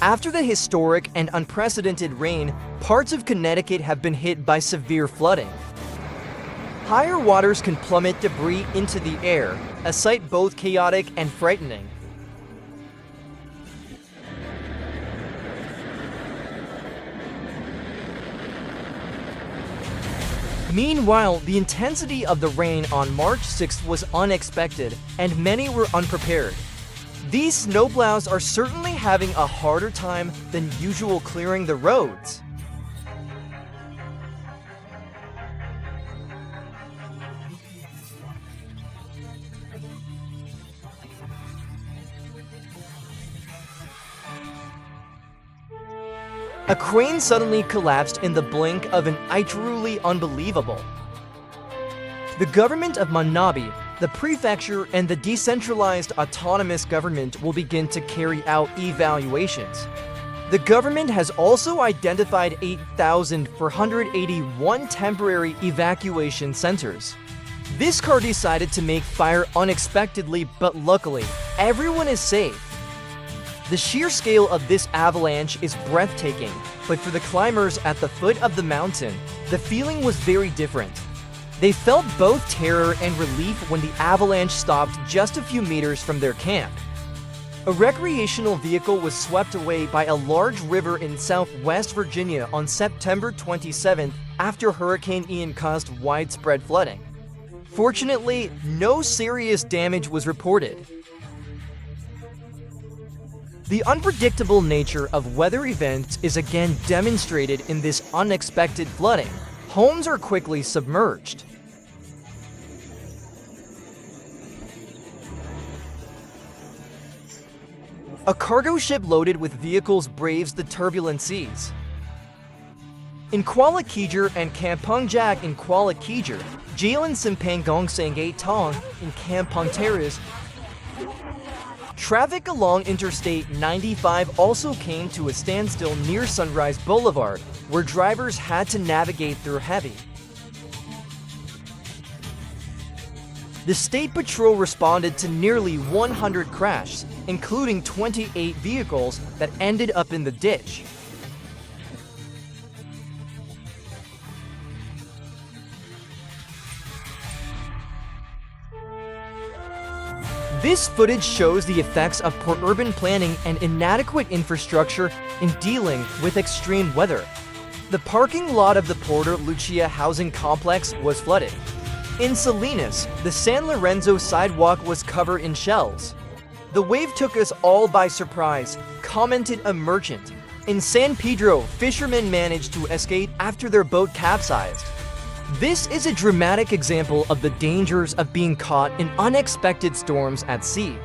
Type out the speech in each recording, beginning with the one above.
After the historic and unprecedented rain, parts of Connecticut have been hit by severe flooding. Higher waters can plummet debris into the air, a sight both chaotic and frightening. Meanwhile, the intensity of the rain on March 6th was unexpected, and many were unprepared. These snowplows are certainly having a harder time than usual clearing the roads. A crane suddenly collapsed in the blink of an eye. Truly unbelievable. The government of Manabi, the prefecture, and the decentralized autonomous government will begin to carry out evaluations. The government has also identified 8,481 temporary evacuation centers. This car decided to make fire unexpectedly, but luckily, everyone is safe. The sheer scale of this avalanche is breathtaking, but for the climbers at the foot of the mountain, the feeling was very different. They felt both terror and relief when the avalanche stopped just a few meters from their camp. A recreational vehicle was swept away by a large river in southwest Virginia on September 27th after Hurricane Ian caused widespread flooding. Fortunately, no serious damage was reported. The unpredictable nature of weather events is again demonstrated in this unexpected flooding. Homes are quickly submerged. A cargo ship loaded with vehicles braves the turbulent seas. In Kuala Kijir and Kampong Jack in Kuala Kijir, Jalan Simpang Gongsengay Tong in Kampong Terrace, traffic along Interstate 95 also came to a standstill near Sunrise Boulevard, where drivers had to navigate through heavy. The State Patrol responded to nearly 100 crashes, including 28 vehicles that ended up in the ditch. This footage shows the effects of poor urban planning and inadequate infrastructure in dealing with extreme weather. The parking lot of the Porter Lucia housing complex was flooded. In Salinas, the San Lorenzo sidewalk was covered in shells. "The wave took us all by surprise," commented a merchant. In San Pedro, fishermen managed to escape after their boat capsized. This is a dramatic example of the dangers of being caught in unexpected storms at sea.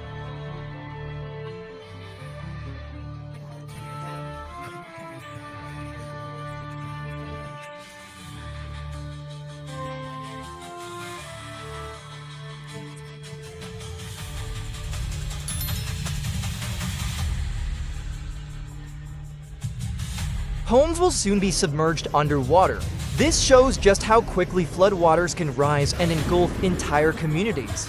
Homes will soon be submerged underwater. This shows just how quickly floodwaters can rise and engulf entire communities.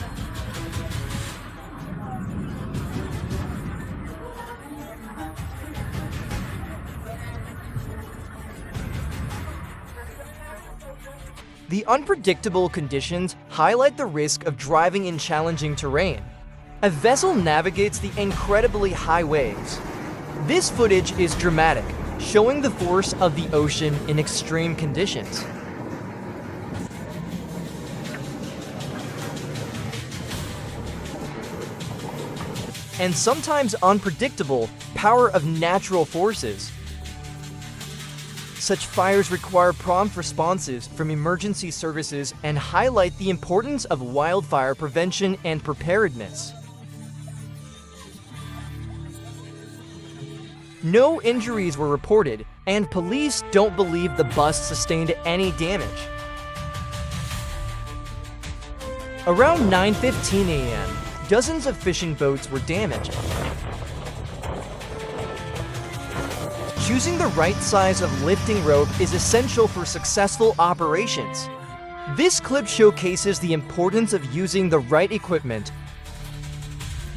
The unpredictable conditions highlight the risk of driving in challenging terrain. A vessel navigates the incredibly high waves. This footage is dramatic, showing the force of the ocean in extreme conditions. And sometimes unpredictable power of natural forces. Such fires require prompt responses from emergency services and highlight the importance of wildfire prevention and preparedness. No injuries were reported, and police don't believe the bus sustained any damage. Around 9:15 a.m., dozens of fishing boats were damaged. Choosing the right size of lifting rope is essential for successful operations. This clip showcases the importance of using the right equipment.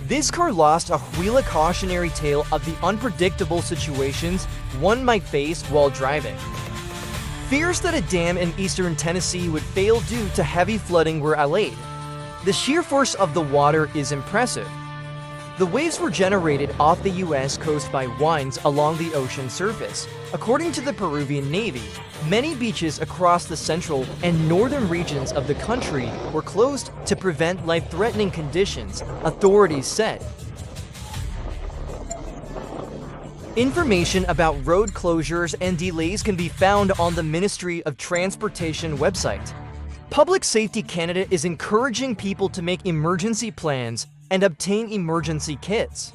This car lost a really cautionary tale of the unpredictable situations one might face while driving. Fears that a dam in eastern Tennessee would fail due to heavy flooding were allayed. The sheer force of the water is impressive. The waves were generated off the US coast by winds along the ocean surface. According to the Peruvian Navy, many beaches across the central and northern regions of the country were closed to prevent life-threatening conditions, authorities said. Information about road closures and delays can be found on the Ministry of Transportation website. Public Safety Canada is encouraging people to make emergency plans and obtain emergency kits.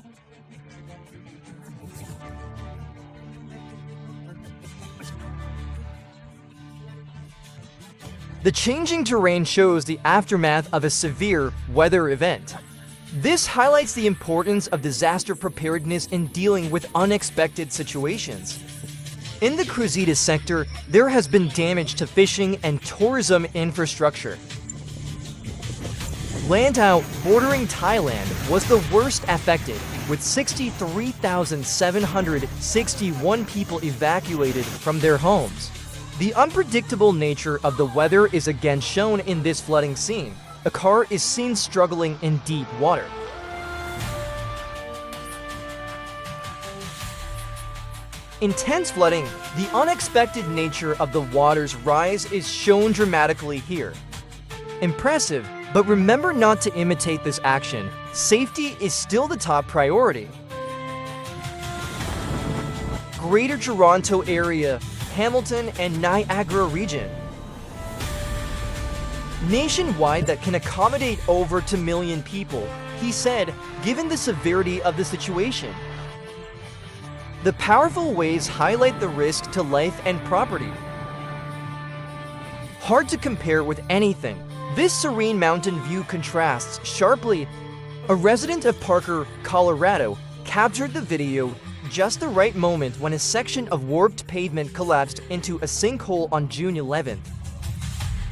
The changing terrain shows the aftermath of a severe weather event. This highlights the importance of disaster preparedness in dealing with unexpected situations. In the Cruzita sector, there has been damage to fishing and tourism infrastructure. Lantau, bordering Thailand, was the worst affected, with 63,761 people evacuated from their homes. The unpredictable nature of the weather is again shown in this flooding scene. A car is seen struggling in deep water. Intense flooding, the unexpected nature of the water's rise is shown dramatically here. Impressive, but remember not to imitate this action. Safety is still the top priority. Greater Toronto Area, Hamilton and Niagara region. Nationwide that can accommodate over 2 million people, he said, given the severity of the situation. The powerful waves highlight the risk to life and property. Hard to compare with anything. This serene mountain view contrasts sharply. A resident of Parker, Colorado, captured the video just the right moment when a section of warped pavement collapsed into a sinkhole on June 11th.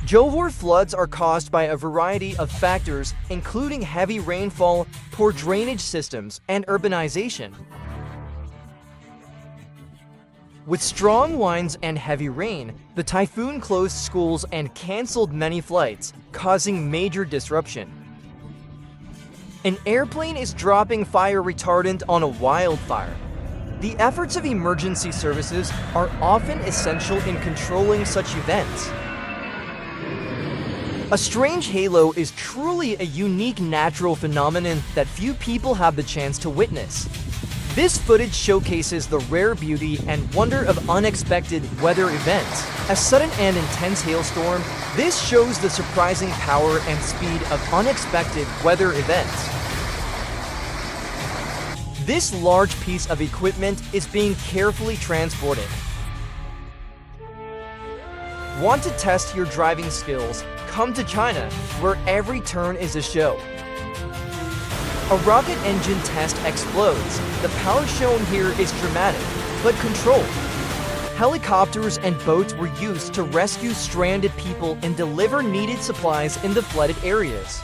Johor floods are caused by a variety of factors, including heavy rainfall, poor drainage systems, and urbanization. With strong winds and heavy rain, the typhoon closed schools and canceled many flights, causing major disruption. An airplane is dropping fire retardant on a wildfire. The efforts of emergency services are often essential in controlling such events. A strange halo is truly a unique natural phenomenon that few people have the chance to witness. This footage showcases the rare beauty and wonder of unexpected weather events. A sudden and intense hailstorm, this shows the surprising power and speed of unexpected weather events. This large piece of equipment is being carefully transported. Want to test your driving skills? Come to China, where every turn is a show. A rocket engine test explodes. The power shown here is dramatic, but controlled. Helicopters and boats were used to rescue stranded people and deliver needed supplies in the flooded areas.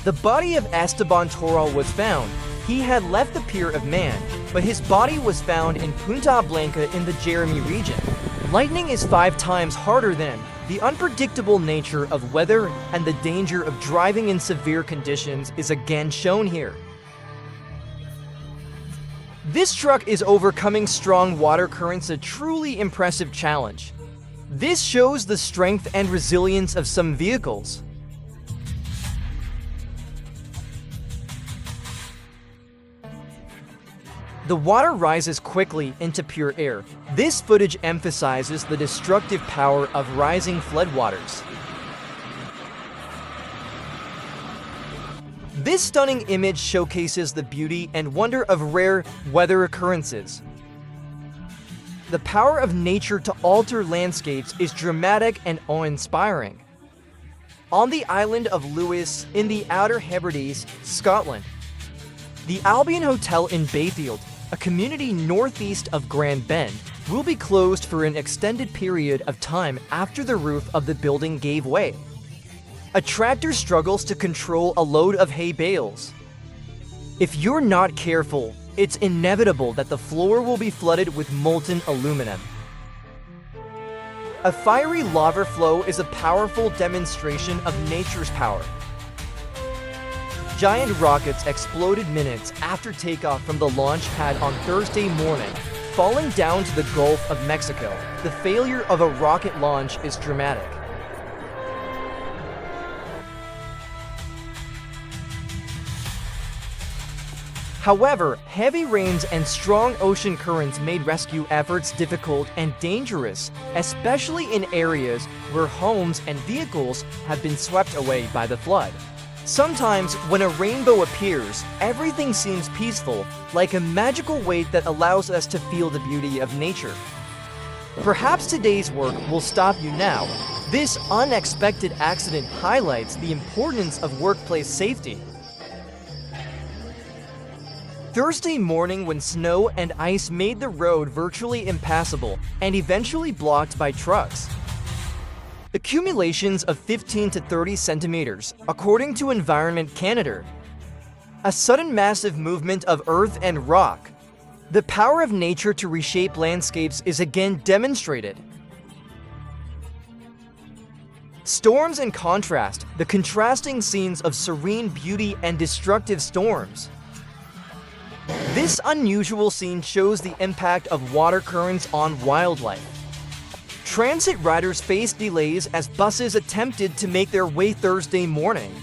The body of Esteban Toral was found. He had left the Pier of Man, but his body was found in Punta Blanca in the Jeremy region. Lightning is 5 times harder than. The unpredictable nature of weather and the danger of driving in severe conditions is again shown here. This truck is overcoming strong water currents, a truly impressive challenge. This shows the strength and resilience of some vehicles. The water rises quickly into pure air. This footage emphasizes the destructive power of rising floodwaters. This stunning image showcases the beauty and wonder of rare weather occurrences. The power of nature to alter landscapes is dramatic and awe-inspiring. On the island of Lewis in the Outer Hebrides, Scotland, the Albion Hotel in Bayfield, a community northeast of Grand Bend, will be closed for an extended period of time after the roof of the building gave way. A tractor struggles to control a load of hay bales. If you're not careful, it's inevitable that the floor will be flooded with molten aluminum. A fiery lava flow is a powerful demonstration of nature's power. Giant rockets exploded minutes after takeoff from the launch pad on Thursday morning, falling down to the Gulf of Mexico. The failure of a rocket launch is dramatic. However, heavy rains and strong ocean currents made rescue efforts difficult and dangerous, especially in areas where homes and vehicles have been swept away by the flood. Sometimes, when a rainbow appears, everything seems peaceful, like a magical weight that allows us to feel the beauty of nature. Perhaps today's work will stop you now. This unexpected accident highlights the importance of workplace safety. Thursday morning, when snow and ice made the road virtually impassable and eventually blocked by trucks. Accumulations of 15 to 30 centimeters, according to Environment Canada. A sudden massive movement of earth and rock. The power of nature to reshape landscapes is again demonstrated. Storms in contrast, the contrasting scenes of serene beauty and destructive storms. This unusual scene shows the impact of water currents on wildlife. Transit riders faced delays as buses attempted to make their way Thursday morning.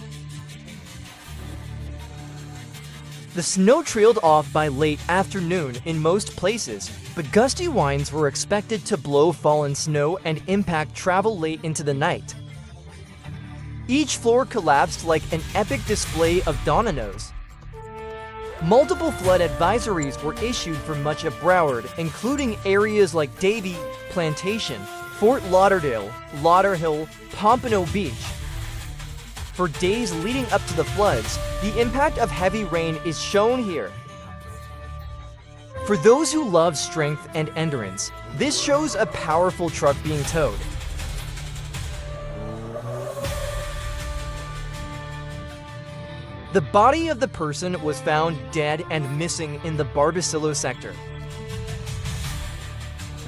The snow trailed off by late afternoon in most places, but gusty winds were expected to blow fallen snow and impact travel late into the night. Each floor collapsed like an epic display of dominoes. Multiple flood advisories were issued for much of Broward, including areas like Davie, Plantation, Fort Lauderdale, Lauderhill, Pompano Beach. For days leading up to the floods, the impact of heavy rain is shown here. For those who love strength and endurance, this shows a powerful truck being towed. The body of the person was found dead and missing in the Barbacillo sector.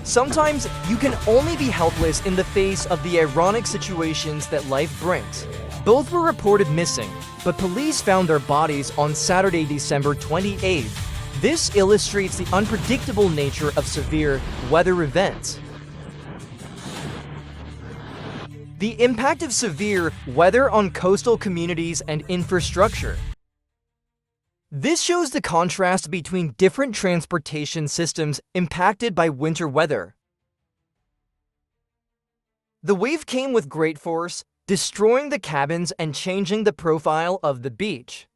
Sometimes you can only be helpless in the face of the ironic situations that life brings. Both were reported missing, but police found their bodies on Saturday, December 28th. This illustrates the unpredictable nature of severe weather events. The impact of severe weather on coastal communities and infrastructure. This shows the contrast between different transportation systems impacted by winter weather. The wave came with great force, destroying the cabins and changing the profile of the beach.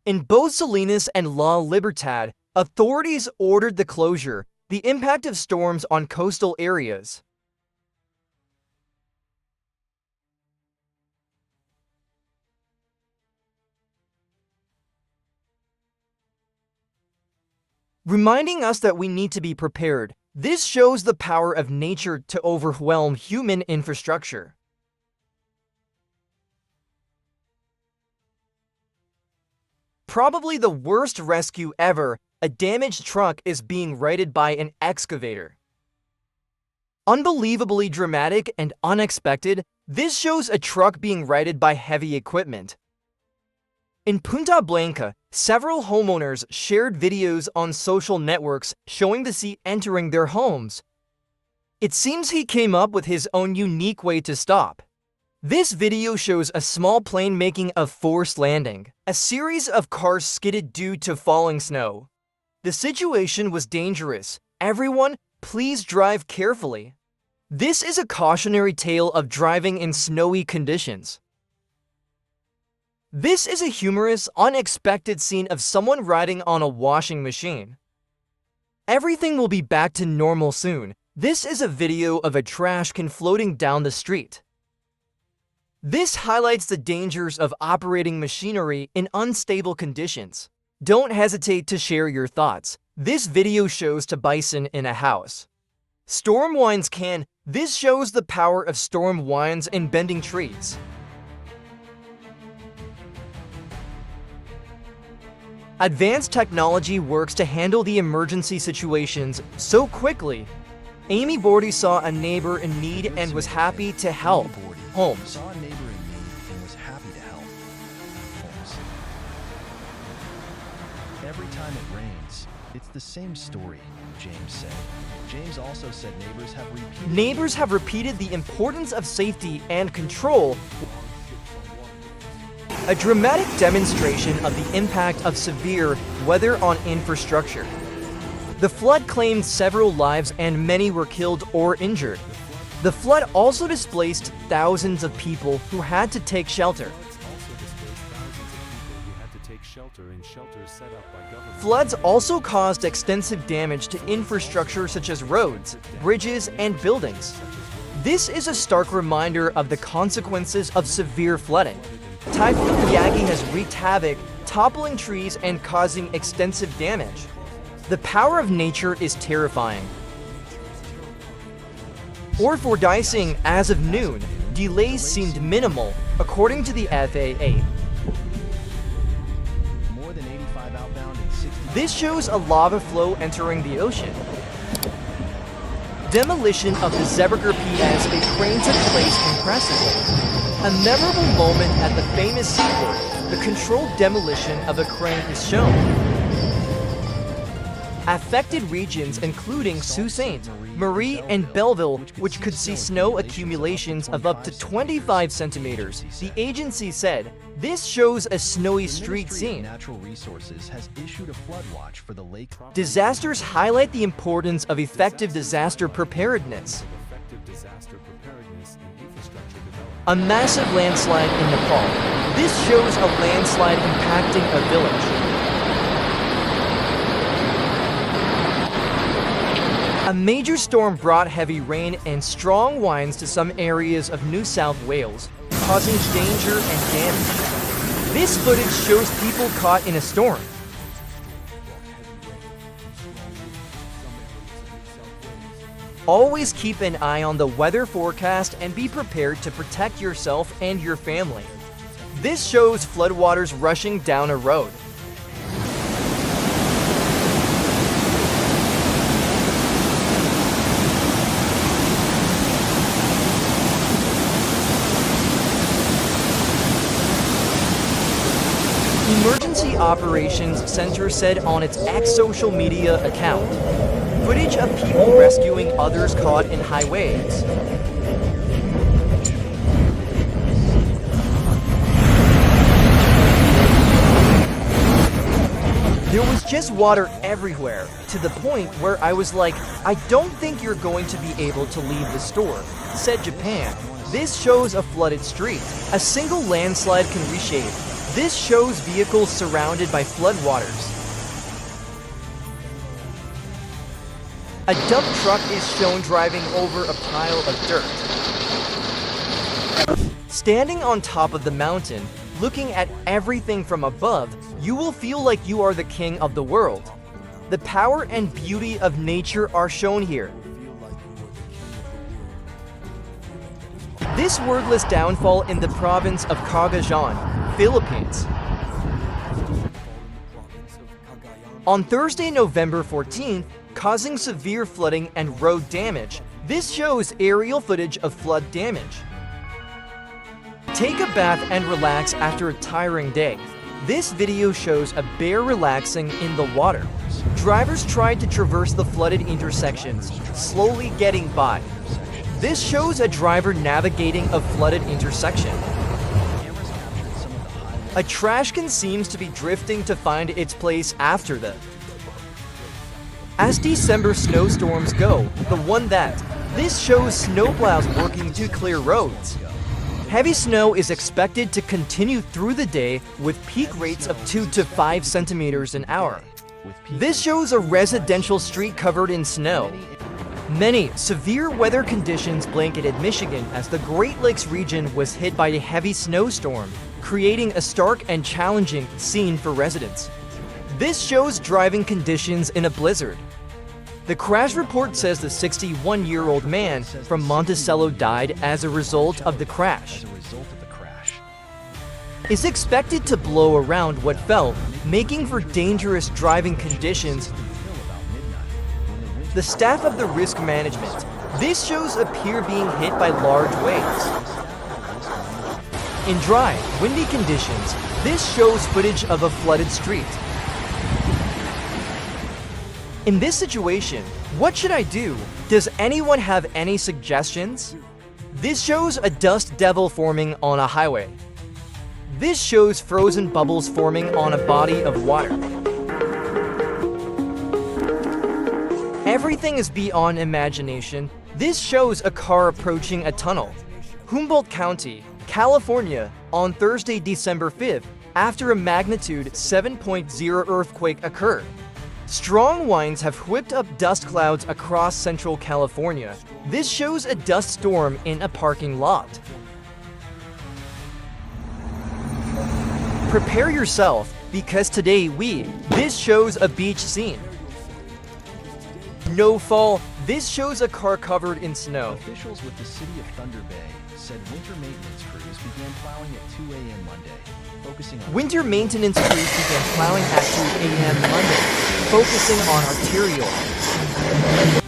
In both Salinas and La Libertad, authorities ordered the closure, the impact of storms on coastal areas. Reminding us that we need to be prepared. This shows the power of nature to overwhelm human infrastructure. Probably the worst rescue ever, a damaged truck is being righted by an excavator. Unbelievably dramatic and unexpected, this shows a truck being righted by heavy equipment. In Punta Blanca, several homeowners shared videos on social networks showing the sea entering their homes. It seems he came up with his own unique way to stop. This video shows a small plane making a forced landing. A series of cars skidded due to falling snow. The situation was dangerous. Everyone, please drive carefully. This is a cautionary tale of driving in snowy conditions. This is a humorous, unexpected scene of someone riding on a washing machine. Everything will be back to normal soon. This is a video of a trash can floating down the street. This highlights the dangers of operating machinery in unstable conditions. Don't hesitate to share your thoughts. This video shows to bison in a house. Storm winds can. This shows the power of storm winds in bending trees. Advanced technology works to handle the emergency situations so quickly. Amy Bordy saw a neighbor in need and was happy to help. Holmes. Saw a neighbor in need and was happy to help. Holmes. Every time it rains, it's the same story, James said. James also said neighbors have repeated the importance of safety and control. A dramatic demonstration of the impact of severe weather on infrastructure. The flood claimed several lives and many were killed or injured. The flood also displaced thousands of people who had to take shelter. Floods also caused extensive damage to infrastructure such as roads, bridges, and buildings. This is a stark reminder of the consequences of severe flooding. Typhoon Yagi has wreaked havoc, toppling trees and causing extensive damage. The power of nature is terrifying. Or for dicing, as of noon, delays seemed minimal, according to the FAA. This shows a lava flow entering the ocean. Demolition of the Zebrager PS, a crane took place impressively. A memorable moment at the famous seaport, the controlled demolition of a crane is shown. Affected regions including Sault Ste. Marie and Belleville, which could see snow accumulations of up to 25 centimeters, the agency said. This shows a snowy street scene. Natural Resources has issued a flood watch for the lake. Disasters highlight the importance of effective disaster preparedness. A massive landslide in Nepal. This shows a landslide impacting a village. A major storm brought heavy rain and strong winds to some areas of New South Wales, causing danger and damage. This footage shows people caught in a storm. Always keep an eye on the weather forecast and be prepared to protect yourself and your family. This shows floodwaters rushing down a road. Emergency Operations Center said on its X social media account. Footage of people rescuing others caught in high waves. There was just water everywhere, to the point where I was like, I don't think you're going to be able to leave the store, said Japan. This shows a flooded street. A single landslide can reshape. This shows vehicles surrounded by floodwaters. A dump truck is shown driving over a pile of dirt. Standing on top of the mountain, looking at everything from above, you will feel like you are the king of the world. The power and beauty of nature are shown here. This wordless downfall in the province of Cagayan, Philippines. On Thursday, November 14th, causing severe flooding and road damage. This shows aerial footage of flood damage. Take a bath and relax after a tiring day. This video shows a bear relaxing in the water. Drivers tried to traverse the flooded intersections, slowly getting by. This shows a driver navigating a flooded intersection. A trash can seems to be drifting to find its place after the. As December snowstorms go, the one that. This shows snowplows working to clear roads. Heavy snow is expected to continue through the day with peak rates of 2 to 5 centimeters an hour. This shows a residential street covered in snow. Many severe weather conditions blanketed Michigan as the Great Lakes region was hit by a heavy snowstorm, creating a stark and challenging scene for residents. This shows driving conditions in a blizzard. The crash report says the 61-year-old man from Monticello died as a result of the crash. Is expected to blow around what fell, making for dangerous driving conditions. The staff of the risk management. This shows a pier being hit by large waves. In dry, windy conditions, this shows footage of a flooded street. In this situation, what should I do? Does anyone have any suggestions? This shows a dust devil forming on a highway. This shows frozen bubbles forming on a body of water. Everything is beyond imagination. This shows a car approaching a tunnel. Humboldt County, California, on Thursday, December 5th, after a magnitude 7.0 earthquake occurred. Strong winds have whipped up dust clouds across central California. This shows a dust storm in a parking lot. Prepare yourself, because today this shows a beach scene. No fall, this shows a car covered in snow. Officials with the city of Thunder Bay said winter maintenance crews began plowing at 2 a.m. Monday, focusing on... Winter maintenance crews began plowing at 2 a.m. Monday, focusing on arterial.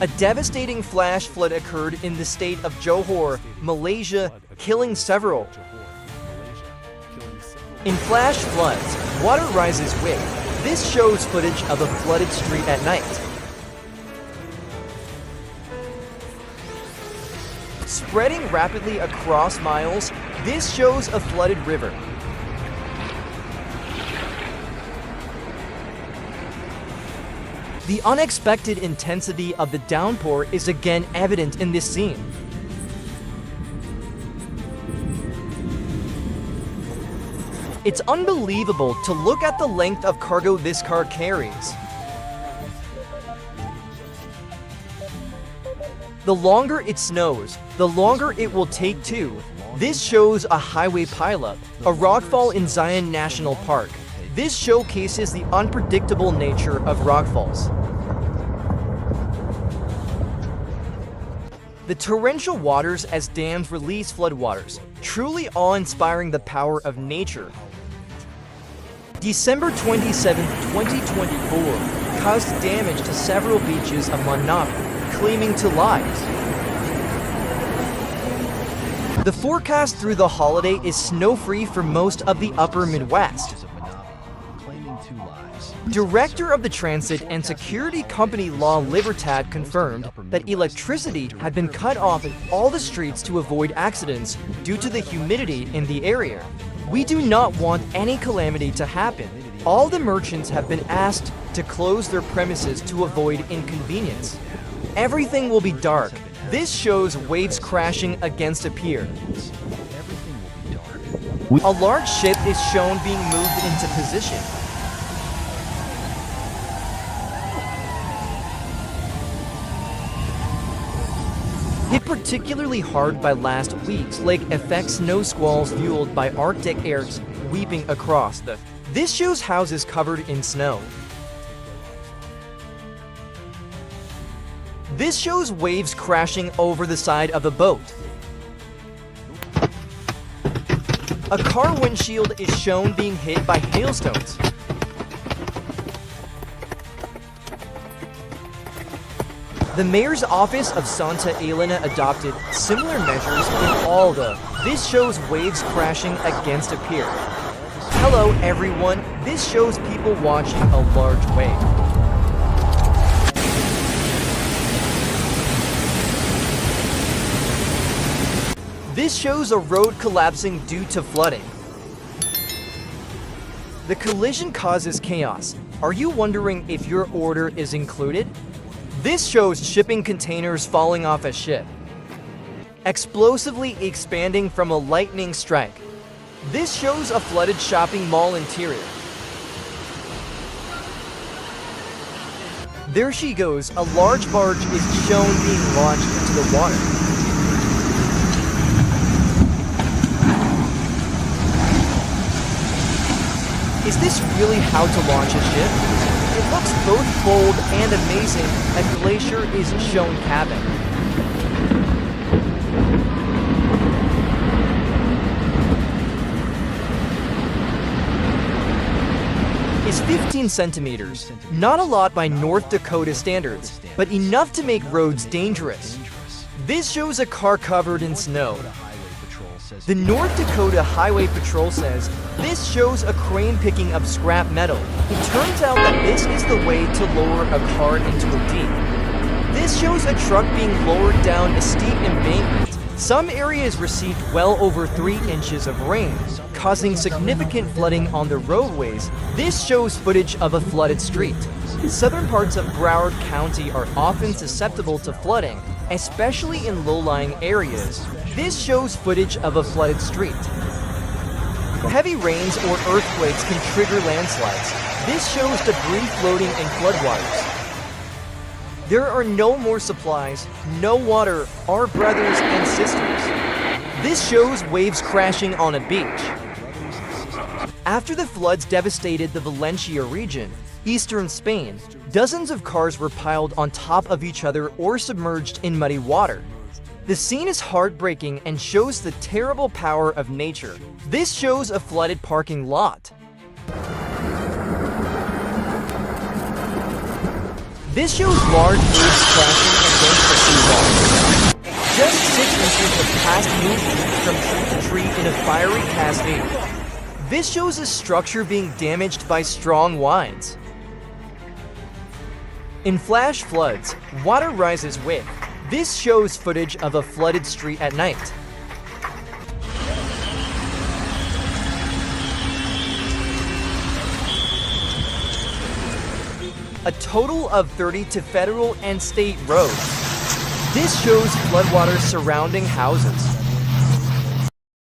A devastating flash flood occurred in the state of Johor, Malaysia, killing several. In flash floods, water rises with. This shows footage of a flooded street at night. Spreading rapidly across miles, this shows a flooded river. The unexpected intensity of the downpour is again evident in this scene. It's unbelievable to look at the length of cargo this car carries. The longer it snows, the longer it will take too. This shows a highway pileup, a rockfall in Zion National Park. This showcases the unpredictable nature of rockfalls. The torrential waters as dams release floodwaters, truly awe-inspiring the power of nature. December 27, 2024, caused damage to several beaches of Manami, claiming to lives. The forecast through the holiday is snow-free for most of the upper Midwest. Director of the Transit and Security Company La Libertad confirmed that electricity had been cut off in all the streets to avoid accidents due to the humidity in the area. We do not want any calamity to happen. All the merchants have been asked to close their premises to avoid inconvenience. Everything will be dark. This shows waves crashing against a pier. A large ship is shown being moved into position. Hit particularly hard by last week's lake effect snow squalls fueled by Arctic air sweeping across the... This shows houses covered in snow. This shows waves crashing over the side of a boat. A car windshield is shown being hit by hailstones. The mayor's office of Santa Elena adopted similar measures in all the... This shows waves crashing against a pier. Hello everyone, this shows people watching a large wave. This shows a road collapsing due to flooding. The collision causes chaos. Are you wondering if your order is included? This shows shipping containers falling off a ship. Explosively expanding from a lightning strike. This shows a flooded shopping mall interior. There she goes, a large barge is shown being launched into the water. Is this really how to launch a ship? It looks both bold and amazing, and Glacier is shown cabin. Is 15 centimeters. Not a lot by North Dakota standards, but enough to make roads dangerous. This shows a car covered in snow. The North Dakota Highway Patrol says this shows a crane picking up scrap metal. It turns out that this is the way to lower a car into a deep. This shows a truck being lowered down a steep embankment. Some areas received well over 3 inches of rain, causing significant flooding on the roadways. This shows footage of a flooded street. Southern parts of Broward County are often susceptible to flooding, especially in low-lying areas. This shows footage of a flooded street. Heavy rains or earthquakes can trigger landslides. This shows debris floating in floodwaters. There are no more supplies, no water, our brothers and sisters. This shows waves crashing on a beach. After the floods devastated the Valencia region, eastern Spain, dozens of cars were piled on top of each other or submerged in muddy water. The scene is heartbreaking and shows the terrible power of nature. This shows a flooded parking lot. This shows large waves crashing against the seawall. Just 6 inches of past movement from tree to tree in a fiery cascade. This shows a structure being damaged by strong winds. In flash floods, water rises with. This shows footage of a flooded street at night. A total of 30 to federal and state roads. This shows floodwaters surrounding houses.